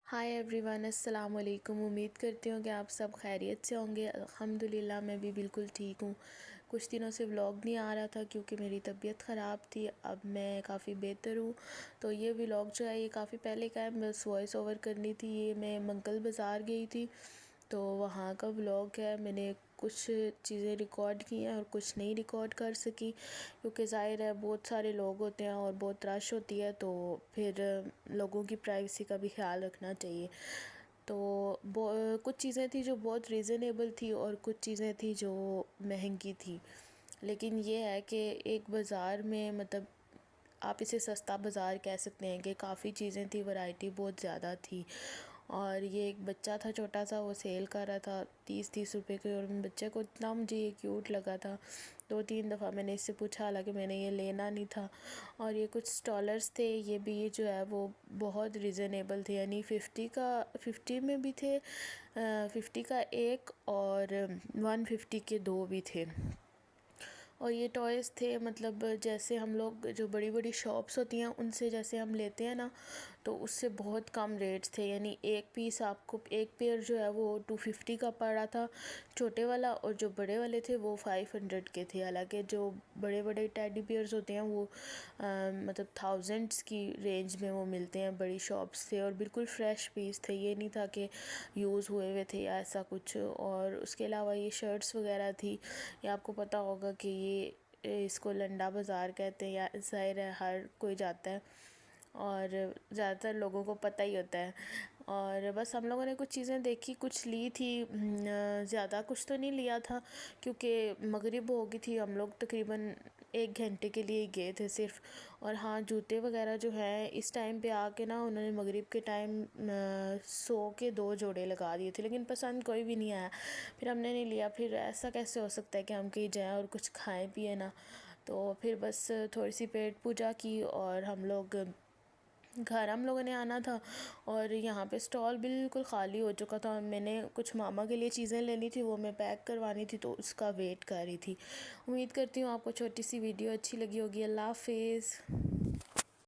Hi everyone, अस्सलाम वालेकुम। उम्मीद करती हूँ कि आप सब खैरियत से होंगे। अल्हम्दुलिल्लाह मैं भी बिल्कुल ठीक हूँ। कुछ दिनों से व्लॉग नहीं आ रहा था क्योंकि मेरी तबीयत ख़राब थी। अब मैं काफ़ी बेहतर हूँ। तो ये व्लॉग जो है ये काफ़ी पहले का है, बस वॉइस ओवर करनी थी। ये मैं मंगल बाज़ार गई थी तो वहाँ का व्लॉग है। मैंने कुछ चीज़ें रिकॉर्ड की हैं और कुछ नहीं रिकॉर्ड कर सकी क्योंकि ज़ाहिर है बहुत सारे लोग होते हैं और बहुत रश होती है, तो फिर लोगों की प्राइवेसी का भी ख्याल रखना चाहिए। तो कुछ चीज़ें थी जो बहुत रीज़नेबल थी और कुछ चीज़ें थी जो महंगी थी। लेकिन ये है कि एक बाज़ार में मतलब आप इसे सस्ता बाज़ार कह सकते हैं कि काफ़ी चीज़ें थी, वैरायटी बहुत ज़्यादा थी। और ये एक बच्चा था छोटा सा, वो सेल कर रहा था 30-30 रुपए के, और बच्चे को इतना मुझे ये क्यूट लगा था। 2-3 दफ़ा मैंने इससे पूछा, हालांकि मैंने ये लेना नहीं था। और ये कुछ स्टॉलर्स थे, ये भी जो है वो बहुत रीज़नेबल थे, यानी 50 में भी थे, 50 का एक और 150 के दो भी थे। और ये टॉयज़ थे, मतलब जैसे हम लोग जो बड़ी बड़ी शॉप्स होती हैं उनसे जैसे हम लेते हैं ना, तो उससे बहुत कम रेट्स थे। यानी एक पीस आपको, एक पेयर जो है वो 250 का पड़ रहा था छोटे वाला, और जो बड़े वाले थे वो 500 के थे। हालांकि जो बड़े बड़े टेडी बियर्स होते हैं वो मतलब थाउजेंड्स की रेंज में वो मिलते हैं, बड़ी शॉप्स से। और बिल्कुल फ़्रेश पीस थे, ये नहीं था कि यूज़ हुए हुए थे या ऐसा कुछ। और उसके अलावा ये शर्ट्स वगैरह थी। ये आपको पता होगा कि ये इसको लंडा बाज़ार कहते हैं, या ज़ाहिर है हर कोई जाता है और ज़्यादातर लोगों को पता ही होता है। और बस हम लोगों ने कुछ चीज़ें देखी, कुछ ली थी, ज़्यादा कुछ तो नहीं लिया था क्योंकि मगरिब हो गई थी। हम लोग तकरीबन 1 घंटे के लिए गए थे सिर्फ। और हाँ, जूते वगैरह जो हैं इस टाइम पे आके ना उन्होंने मगरिब के टाइम 100 के 2 जोड़े लगा दिए थे, लेकिन पसंद कोई भी नहीं आया। फिर हमने नहीं लिया। फिर ऐसा कैसे हो सकता है कि हम कहीं जाएँ और कुछ खाएं पिए ना। तो फिर बस थोड़ी सी पेट पूजा की और घर हम लोगों ने आना था। और यहाँ पे स्टॉल बिल्कुल ख़ाली हो चुका था। मैंने कुछ मामा के लिए चीज़ें लेनी थी, वो मैं पैक करवानी थी, तो उसका वेट कर रही थी। उम्मीद करती हूँ आपको छोटी सी वीडियो अच्छी लगी होगी। अल्लाह हाफिज़।